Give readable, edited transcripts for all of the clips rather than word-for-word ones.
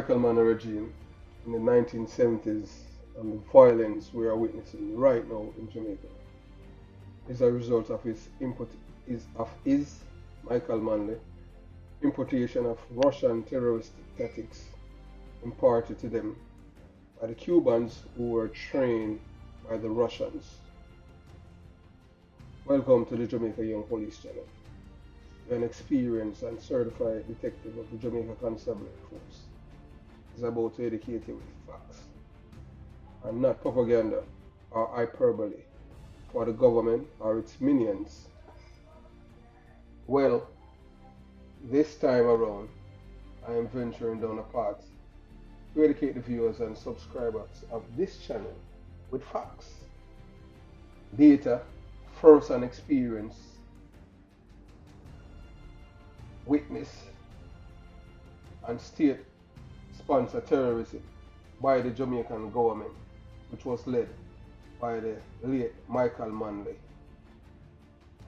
Michael Manley regime in the 1970s and the violence we are witnessing right now in Jamaica is a result of his Michael Manley importation of Russian terrorist tactics imparted to them by the Cubans who were trained by the Russians. Welcome to the Jamaica Young Police Channel. You're an experienced and certified detective of the Jamaica Constabulary Force. It's about to educate you with facts and not propaganda or hyperbole for the government or its minions. Well, this time around, I am venturing down a path to educate the viewers and subscribers of this channel with facts, data, first-hand experience, witness, and state-sponsored terrorism by the Jamaican government, which was led by the late Michael Manley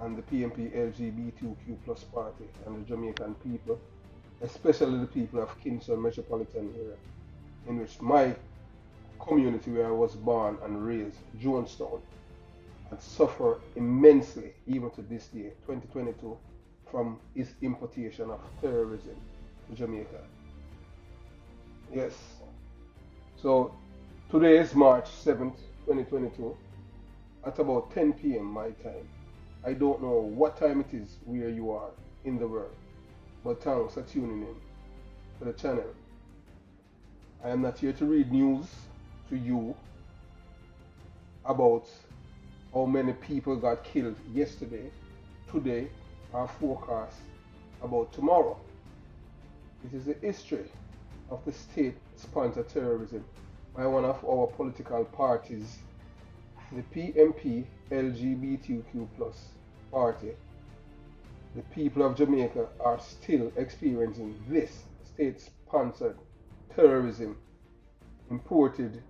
and the PNPLGBTQ+ party and the Jamaican people, especially the people of Kingston metropolitan area, in which my community where I was born and raised, Jonestown, had suffered immensely even to this day, 2022, from his importation of terrorism to Jamaica. Yes. So today is March 7th, 2022, at about 10 p.m. my time. I don't know what time it is where you are in the world, but thanks for tuning in to the channel. I am not here to read news to you about how many people got killed yesterday, today, or forecast about tomorrow. It is the history of the state-sponsored terrorism by one of our political parties, the PNPLGBTQ+ party. The people of Jamaica are still experiencing this state-sponsored terrorism imported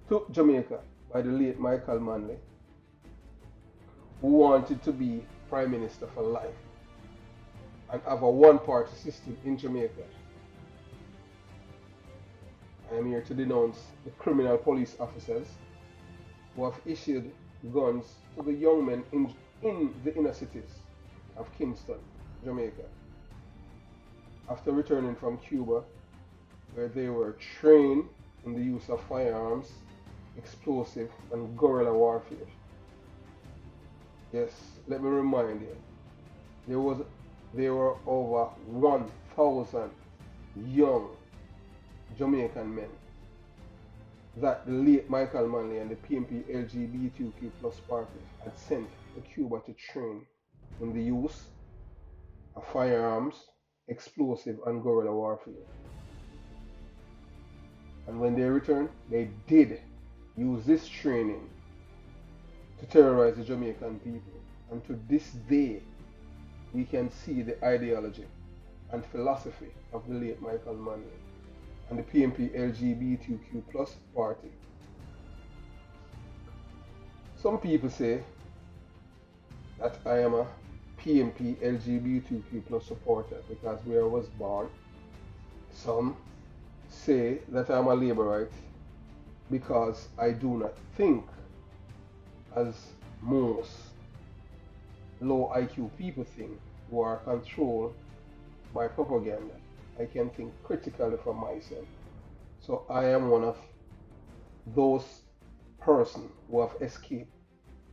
to Jamaica by the late Michael Manley, who wanted to be Prime Minister for life and have a one-party system in Jamaica. I am here to denounce the criminal police officers who have issued guns to the young men in the inner cities of Kingston, Jamaica, after returning from Cuba, where they were trained in the use of firearms, explosive, and guerrilla warfare. Yes, let me remind you, there were over 1,000 young Jamaican men that the late Michael Manley and the PNPLGBTQ+ party had sent to Cuba to train in the use of firearms, explosive, and guerrilla warfare. And when they returned, they did use this training to terrorize the Jamaican people. And to this day, we can see the ideology and philosophy of the late Michael Manley and the PNPLGBTQ+ party. Some people say that I am a PNPLGBTQ+ supporter because where I was born. Some say that I'm a laborite because I do not think as most low IQ people think who are controlled by propaganda. I can think critically for myself. So I am one of those persons who have escaped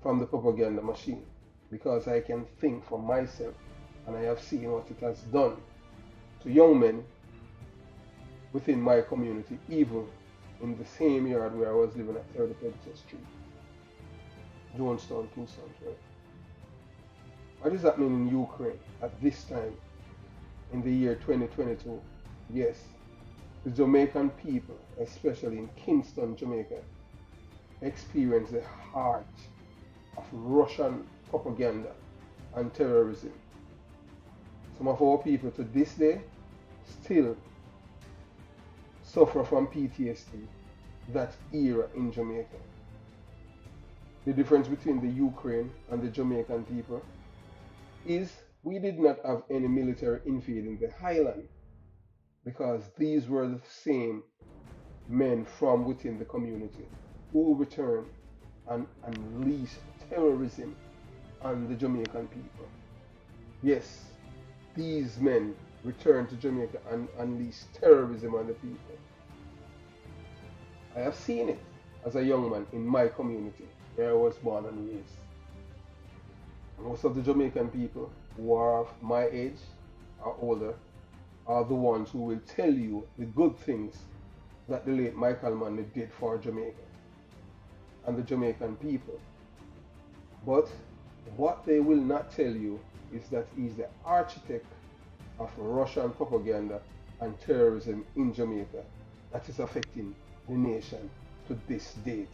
from the propaganda machine because I can think for myself and I have seen what it has done to young men within my community, even in the same yard where I was living at 30 Pencil Street, Jonestown, Kingston. Right? What is happening in Ukraine at this time in the year 2022? Yes, the Jamaican people, especially in Kingston, Jamaica, experience the heart of Russian propaganda and terrorism. Some of our people to this day still suffer from PTSD, that era in Jamaica. The difference between the Ukraine and the Jamaican people is we did not have any military invading the highland. because these were the same men from within the community who returned and unleashed terrorism on the Jamaican people. Yes, these men returned to Jamaica and unleashed terrorism on the people. I have seen it as a young man in my community where I was born and raised. Most of the Jamaican people who are of my age or older are the ones who will tell you the good things that the late Michael Manley did for Jamaica and the Jamaican people. But what they will not tell you is that he's the architect of Russian propaganda and terrorism in Jamaica that is affecting the nation to this date.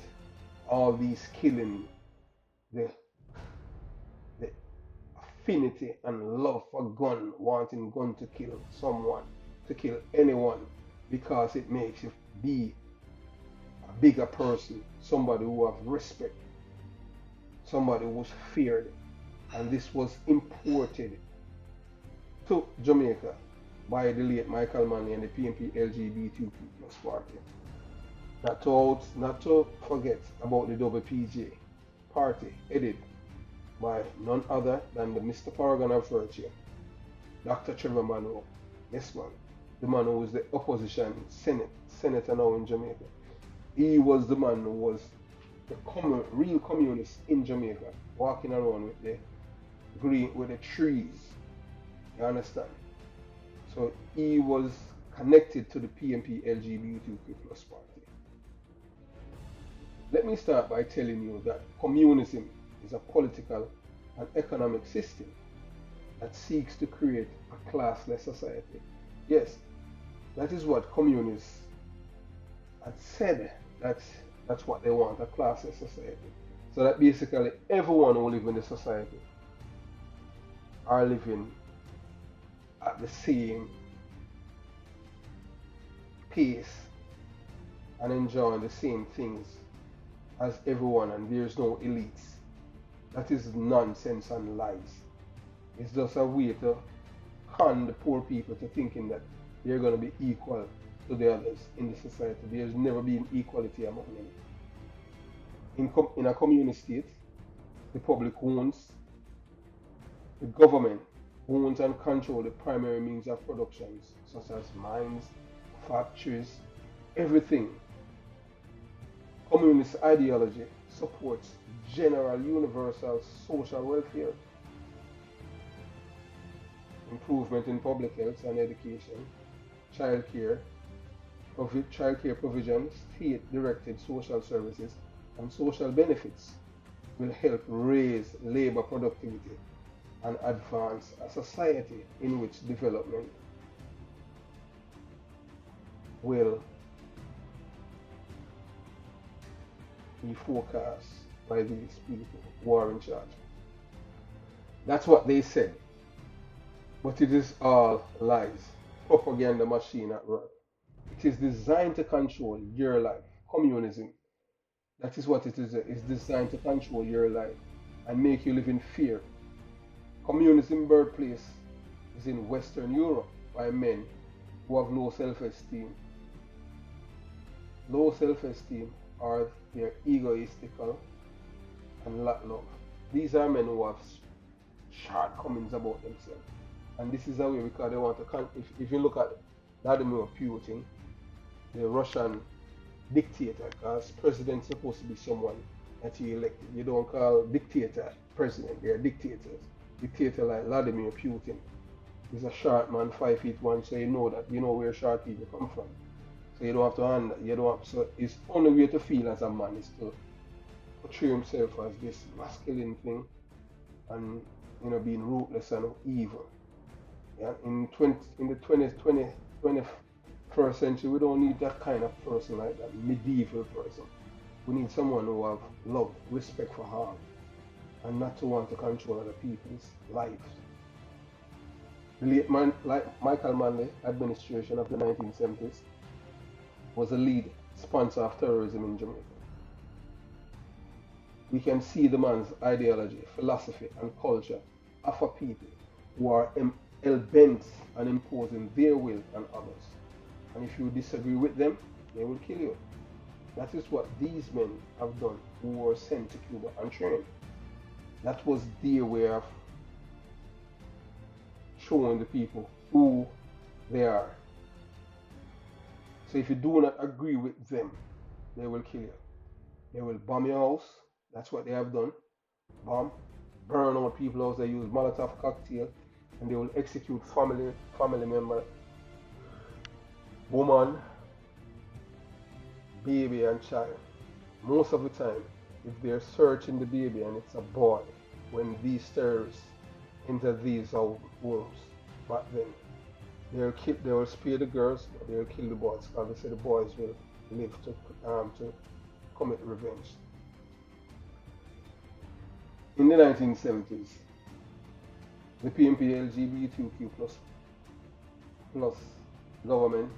All these killing, the affinity and love for gun, wanting gun to kill someone, to kill anyone, because it makes you be a bigger person, somebody who have respect, somebody who's feared. And this was imported to Jamaica by the late Michael Manley and the PNPLGBTQ plus party. Not to forget about the WPJ party headed by none other than the Mr. Paragon of Virtue, Dr. Trevor Monroe. Yes, man. The man who was the opposition senator now in Jamaica. He was the man who was the real communist in Jamaica, walking around with the green, with the trees. You understand? So he was connected to the PNP LGBTQ plus party. Let me start by telling you that communism is a political and economic system that seeks to create a classless society. Yes, that is what communists had said. That's what they want, a classless society. So that basically everyone who lives in the society are living at the same pace and enjoying the same things as everyone, and there's no elites. That is nonsense and lies. It's just a way to con the poor people to thinking that they're going to be equal to the others in the society. There's never been equality among them. In a communist state, the public owns, the government owns and controls the primary means of productions, such as mines, factories, everything. Communist ideology supports general universal social welfare, improvement in public health and education, child care provision, state-directed social services, and social benefits will help raise labor productivity and advance a society in which development will be forecast by these people who are in charge. That's what they said. But it is all lies. Propaganda machine at work. It is designed to control your life. Communism. That is what it is. It's designed to control your life and make you live in fear. Communism birthplace is in Western Europe by men who have low self-esteem. Low self-esteem, or they're egoistical and lack love. These are men who have shortcomings about themselves. And this is a way because they want to, if you look at Vladimir Putin, the Russian dictator, because president is supposed to be someone that you elected. You don't call dictator president, they're dictators. Dictator like Vladimir Putin. He's a short man, 5'1", so you know that, you know where short people come from. So you don't have to handle, you don't have, so his only way to feel as a man is to portray himself as this masculine thing and, you know, being ruthless and evil. Yeah? In the 21st century, we don't need that kind of person like that, medieval person. We need someone who have love, respect for harm, and not to want to control other people's lives. The late Michael Manley administration of the 1970s was a lead sponsor of terrorism in Jamaica. We can see the man's ideology, philosophy, and culture of a people who are hell-bent on imposing their will on others. And if you disagree with them, they will kill you. That is what these men have done who were sent to Cuba and trained. That was their way of showing the people who they are. So if you do not agree with them, they will kill you. They will bomb your house. That's what they have done. Bomb, burn out people's house. They use Molotov cocktail, and they will execute family member, woman, baby, and child. Most of the time, if they're searching the baby and it's a boy, when these terrorists enter these homes, back then, they will spare the girls, but they'll kill the boys, because they say the boys will live to commit revenge. In the 1970s, the PNPLGBTQ plus government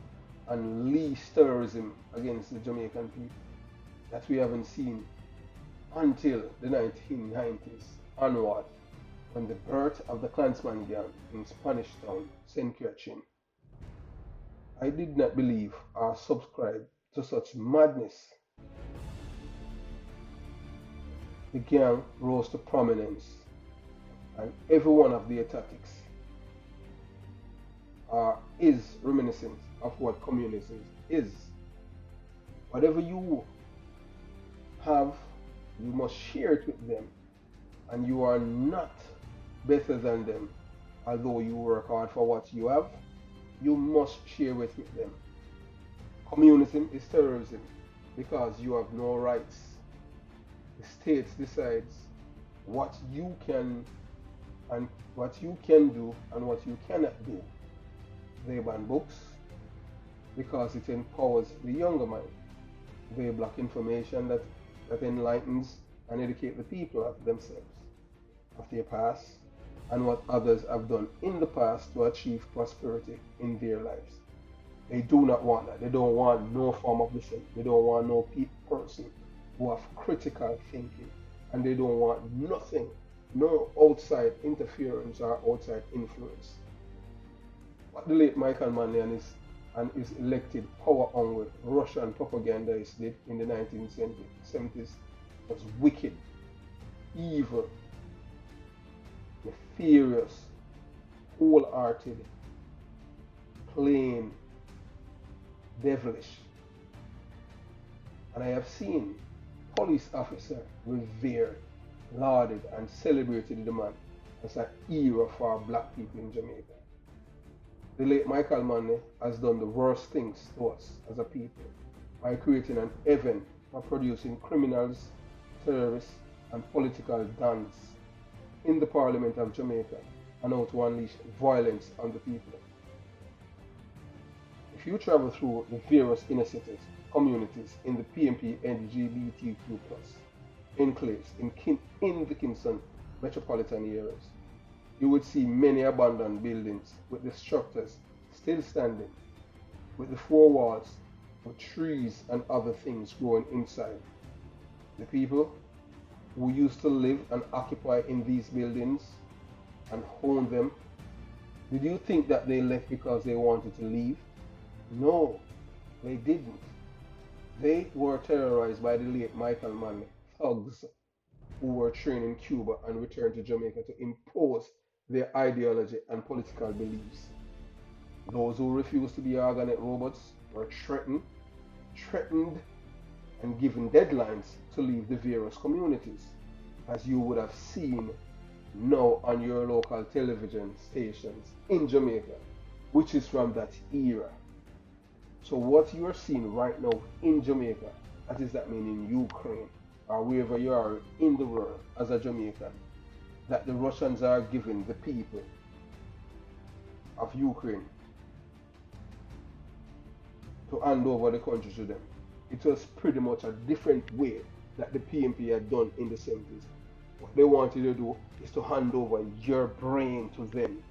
unleashed terrorism against the Jamaican people that we haven't seen until the 1990s onward, when the birth of the Klansman gang in Spanish Town, St. Catherine. I did not believe or subscribe to such madness. The gang rose to prominence, and every one of their tactics is reminiscent of what communism is. Whatever you have, you must share it with them, and you are not better than them. Although you work hard for what you have, you must share it with them. Communism is terrorism because you have no rights. The state decides what you can do and what you cannot do. They ban books because it empowers the younger mind. They block information that enlightens and educates the people of themselves, of their past, and what others have done in the past to achieve prosperity in their lives. They do not want that. They don't want no form of listen. They don't want no person who have critical thinking, and they don't want nothing, no outside interference or outside influence. What the late Michael Manley and his elected power-hungry Russian propagandists did in the 1970s was wicked, evil, nefarious, wholehearted, plain, devilish. And I have seen police officer revered, lauded, and celebrated the man as an hero for black people in Jamaica. The late Michael Manley has done the worst things to us as a people by creating an heaven for producing criminals, terrorists, and political dons in the Parliament of Jamaica, and how to unleash violence on the people. If you travel through the various inner cities, communities in the PNPLGBTQ+ enclaves in the Kingston metropolitan areas, you would see many abandoned buildings with the structures still standing, with the four walls with trees and other things growing inside. The people who used to live and occupy in these buildings and own them, did you think that they left because they wanted to leave? No, they didn't. They were terrorized by the late Michael Manley thugs who were trained in Cuba and returned to Jamaica to impose their ideology and political beliefs. Those who refused to be organette robots were threatened and given deadlines to leave the various communities, as you would have seen now on your local television stations in Jamaica, which is from that era. So what you are seeing right now in Jamaica, that is that mean in Ukraine or wherever you are in the world as a Jamaican, that the Russians are giving the people of Ukraine to hand over the country to them. It was pretty much a different way that the PNP had done in the 70s. What they wanted to do is to hand over your brain to them.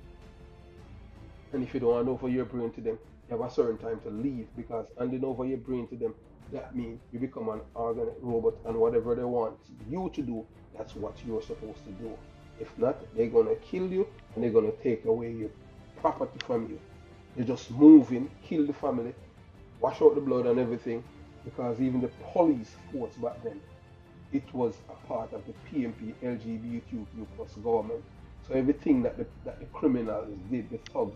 And if you don't hand over your brain to them, you have a certain time to leave, because handing over your brain to them, that means you become an organette robot, and whatever they want you to do, that's what you're supposed to do. If not, they're gonna kill you and they're gonna take away your property from you. They just move in, kill the family, wash out the blood and everything, because even the police force back then, it was a part of the PNPLGBTQ plus government. So everything that the criminals did, the thugs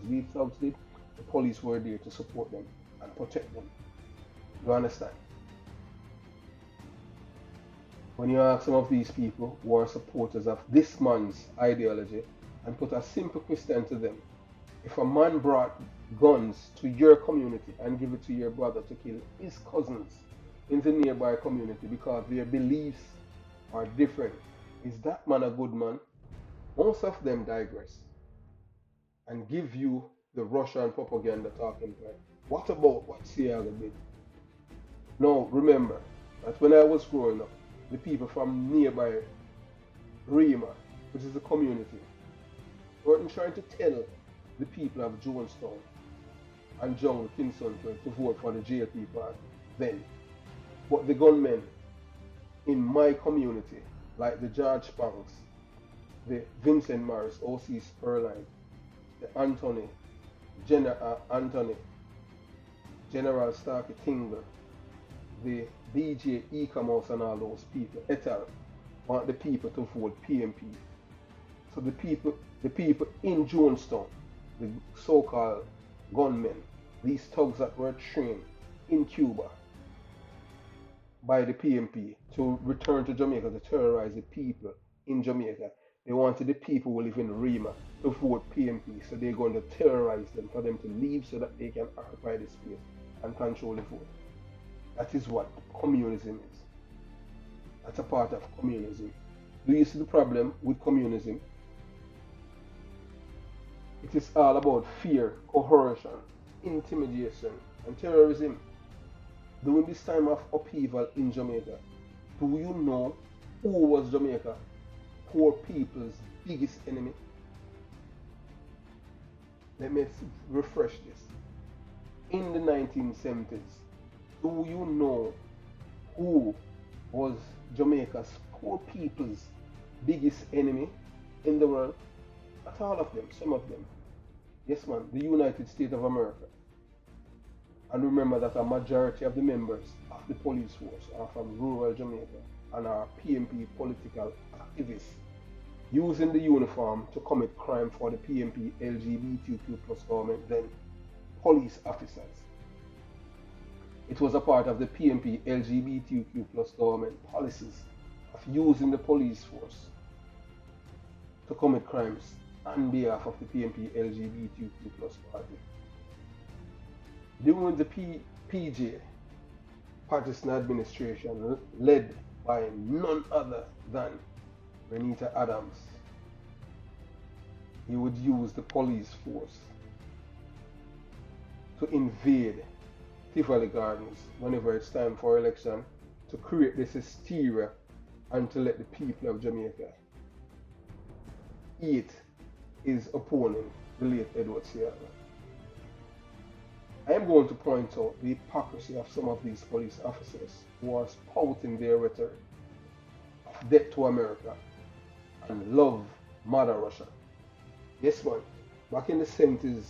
did, the police were there to support them and protect them. You understand? When you ask some of these people who are supporters of this man's ideology and put a simple question to them, if a man brought guns to your community and give it to your brother to kill his cousins in the nearby community because their beliefs are different, is that man a good man? Most of them digress and give you the Russian propaganda talking point. What about what Seattle did? No, remember that when I was growing up, the people from nearby Rima, which is a community, weren't trying to tell the people of Jonestown and John Kingston to vote for the JLP party then. But the gunmen in my community, like the George Banks, the Vincent Morris, O.C. Spurline, the Anthony, General Starkey Tingle, the DJ Ecamos and all those people, et al., want the people to vote PNP. So the people in Jonestown, the so-called gunmen, these thugs that were trained in Cuba by the PNP to return to Jamaica to terrorize the people in Jamaica, they wanted the people who live in Rima to vote PNP, so they're going to terrorize them for them to leave so that they can occupy the space and control the vote. That is what communism is. That's a part of communism. Do you see the problem with communism? It is all about fear, coercion, intimidation, and terrorism. During this time of upheaval in Jamaica, do you know who was Jamaica poor people's biggest enemy? Let me refresh this. In the 1970s, do you know who was Jamaica's poor people's biggest enemy in the world? Not all of them, some of them. Yes, man, the United States of America. And remember that a majority of the members of the police force are from rural Jamaica and are PNP political activists using the uniform to commit crime for the PNP LGBTQ plus government, then police officers. It was a part of the PNP LGBTQ plus government policies of using the police force to commit crimes on behalf of the PNP LGBTQ plus party. During the PJ partisan administration led by none other than Renita Adams, he would use the police force to invade Tivoli Gardens whenever it's time for election, to create this hysteria and to let the people of Jamaica eat his opponent, the late Edward Seattle. I am going to point out the hypocrisy of some of these police officers who are spouting their rhetoric of death to America and love Mother Russia. Yes, man, back in the 70s,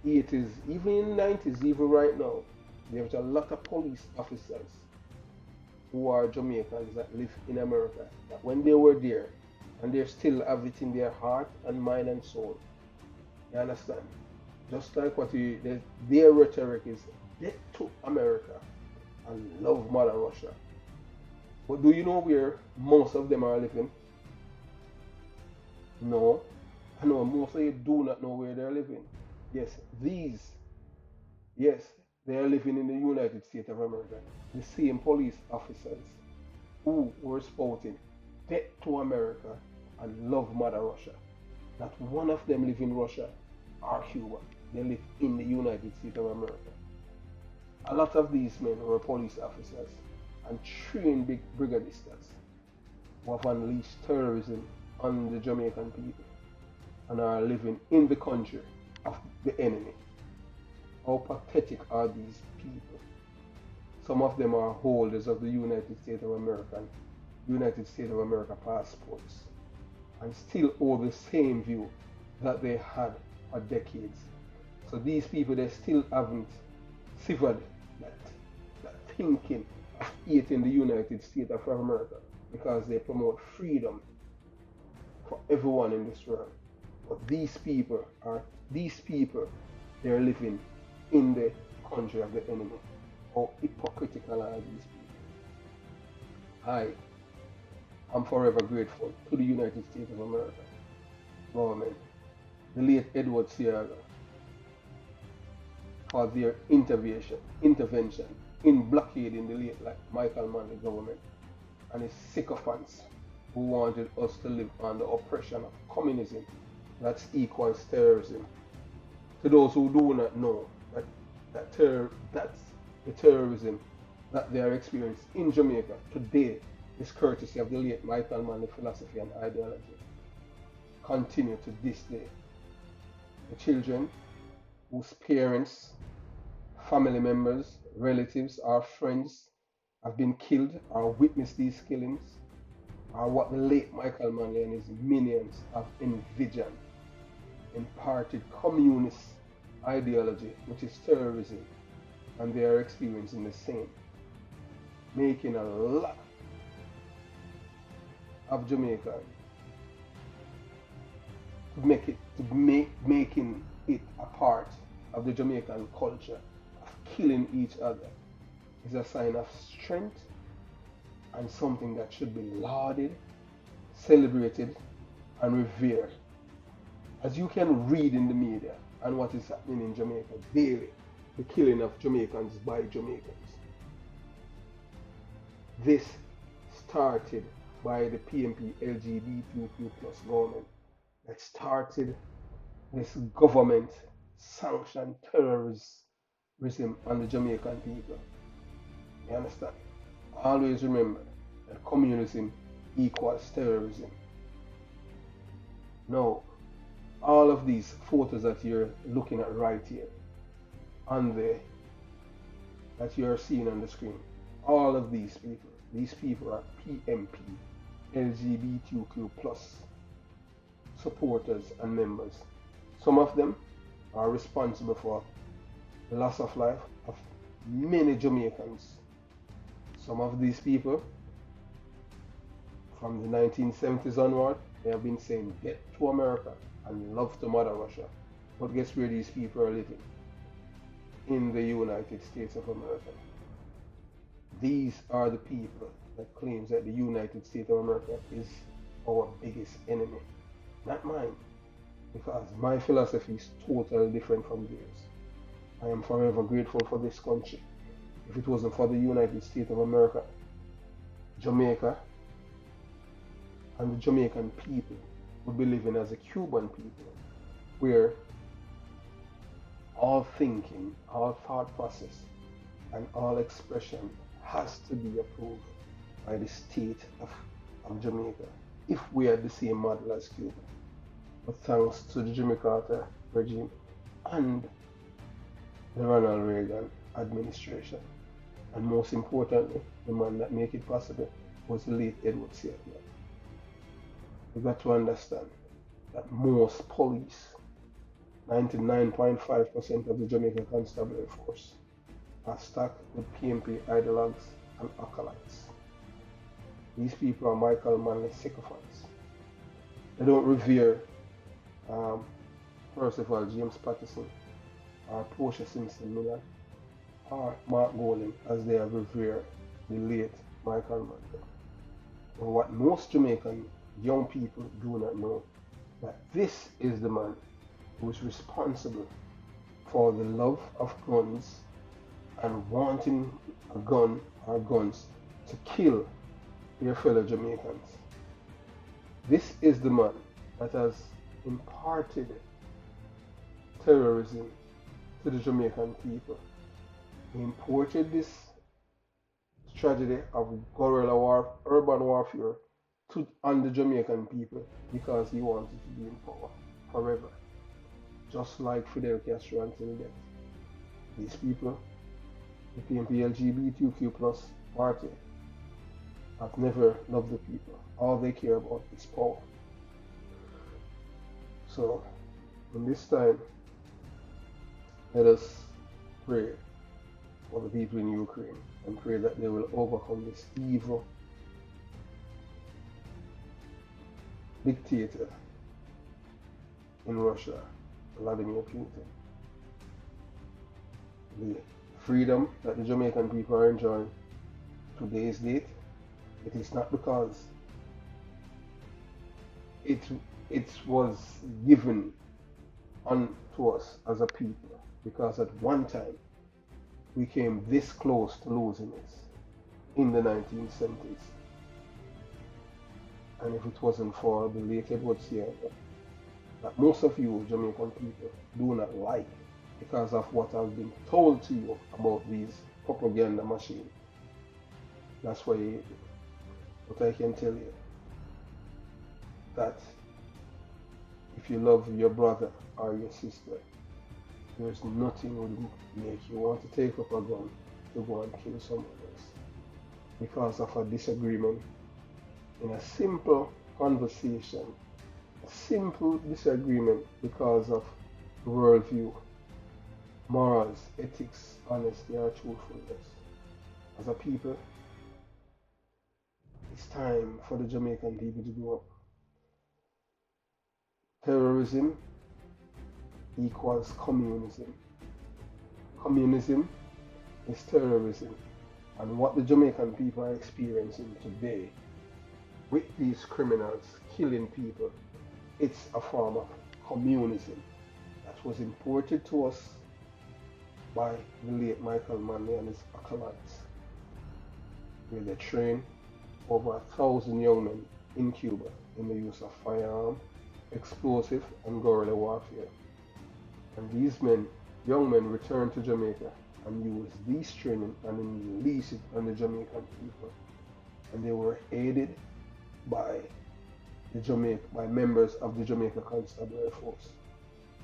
80s, even in the 90s, even right now, there's a lot of police officers who are Jamaicans that live in America, that when they were there, and they still have it in their heart and mind and soul. You understand? Just like what their rhetoric is, death to America and love Mother Russia. But do you know where most of them are living? No. I know most of you do not know where they're living. Yes, they are living in the United States of America. The same police officers who were spouting death to America and love Mother Russia. Not one of them live in Russia or Cuba. They live in the United States of America. A lot of these men were police officers and trained big brigadistas who have unleashed terrorism on the Jamaican people and are living in the country of the enemy. How pathetic are these people? Some of them are holders of the United States of America passports and still hold the same view that they had for decades. So these people, they still haven't severed that thinking of hating the United States of America because they promote freedom for everyone in this world. But these people, they're living in the country of the enemy. How hypocritical are these people? I am forever grateful to the United States of America government, the late Edward Seaga, for their intervention in blockading the late Michael Manley government and his sycophants who wanted us to live under oppression of communism that equals terrorism. To those who do not know that's the terrorism that they are experiencing in Jamaica today is courtesy of the late Michael Manley philosophy and ideology. Continue to this day. The children whose parents, family members, relatives, or friends have been killed or witnessed these killings are what the late Michael Manley and his minions have envisioned, imparted communist ideology, which is terrorism, and they are experiencing the same, making a lot of Jamaica making it a part of the Jamaican culture of killing each other is a sign of strength and something that should be lauded, celebrated, and revered. As you can read in the media and what is happening in Jamaica daily, the killing of Jamaicans by Jamaicans. This started by the PNPLGBTQ plus government that started this government sanctioned terrorism on the Jamaican people. You understand? Always remember that communism equals terrorism. Now, all of these photos that you're looking at right here and there that you're seeing on the screen, all of these people are PNP LGBTQ plus supporters and members. Some of them are responsible for the loss of life of many Jamaicans. Some of these people, from the 1970s onward, they have been saying get to America and love to Mother Russia. But guess where these people are living? In the United States of America. These are the people that claims that the United States of America is our biggest enemy. Not mine, because my philosophy is totally different from theirs. I am forever grateful for this country. If it wasn't for the United States of America, Jamaica and the Jamaican people would be living as a Cuban people, where all thinking, all thought process, and all expression has to be approved by the state of Jamaica, if we had the same model as Cuba. But thanks to the Jimmy Carter regime and the Ronald Reagan administration, and most importantly, the man that made it possible was the late Edward Seaga. You've got to understand that most police, 99.5% of the Jamaican constabulary force, are stacked with PNP ideologues and acolytes. These people are Michael Manley sycophants. They don't revere Percival James Patterson or Portia Simpson Miller or Mark Golding as they have revered the late Michael Manley. But what most Jamaican young people do not know, that this is the man who is responsible for the love of guns and wanting a gun or guns to kill their fellow Jamaicans. This is the man that has imparted terrorism to the Jamaican people. He imported this tragedy of guerrilla war, urban warfare on the Jamaican people because he wanted to be in power forever. Just like Fidel Castro until death. These people, the PNPLGBTQ plus party, have never loved the people. All they care about is power. So, in this time, let us pray for the people in Ukraine and pray that they will overcome this evil dictator in Russia, Vladimir Putin. The freedom that the Jamaican people are enjoying to today's date, it is not because it was given unto us as a people, because at one time we came this close to losing it in the 1970s. And if it wasn't for the late Edward Sierra, that most of you Jamaican people do not like because of what has been told to you about these propaganda machines. That's why what I can tell you, that if you love your brother or your sister, there's nothing would make you want to take up a gun to go and kill someone else because of a disagreement in a simple conversation, a simple disagreement because of worldview, morals, ethics, honesty, or truthfulness. As a people, it's time for the Jamaican people to grow up. Terrorism equals communism. Communism is terrorism. And what the Jamaican people are experiencing today with these criminals killing people, it's a form of communism that was imported to us by the late Michael Manley and his acolytes, where they trained over 1,000 young men in Cuba in the use of firearms, explosive and guerrilla warfare. And these young men returned to Jamaica and used these training and unleashed it on the Jamaican people. And they were aided by members of the Jamaica Constabulary Force.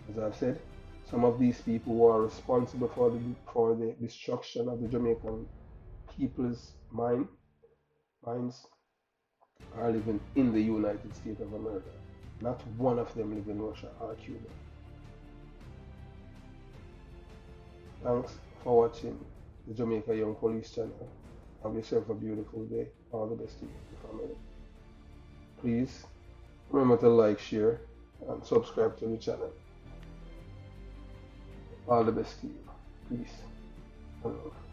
As I've said, some of these people who are responsible for the destruction of the Jamaican people's minds are living in the United States of America. Not one of them live in Russia or Cuba. Thanks for watching the Jamaica Young Police channel. Have yourself a beautiful day. All the best to you, family. Please remember to like, share, and subscribe to the channel. All the best to you. Peace and love.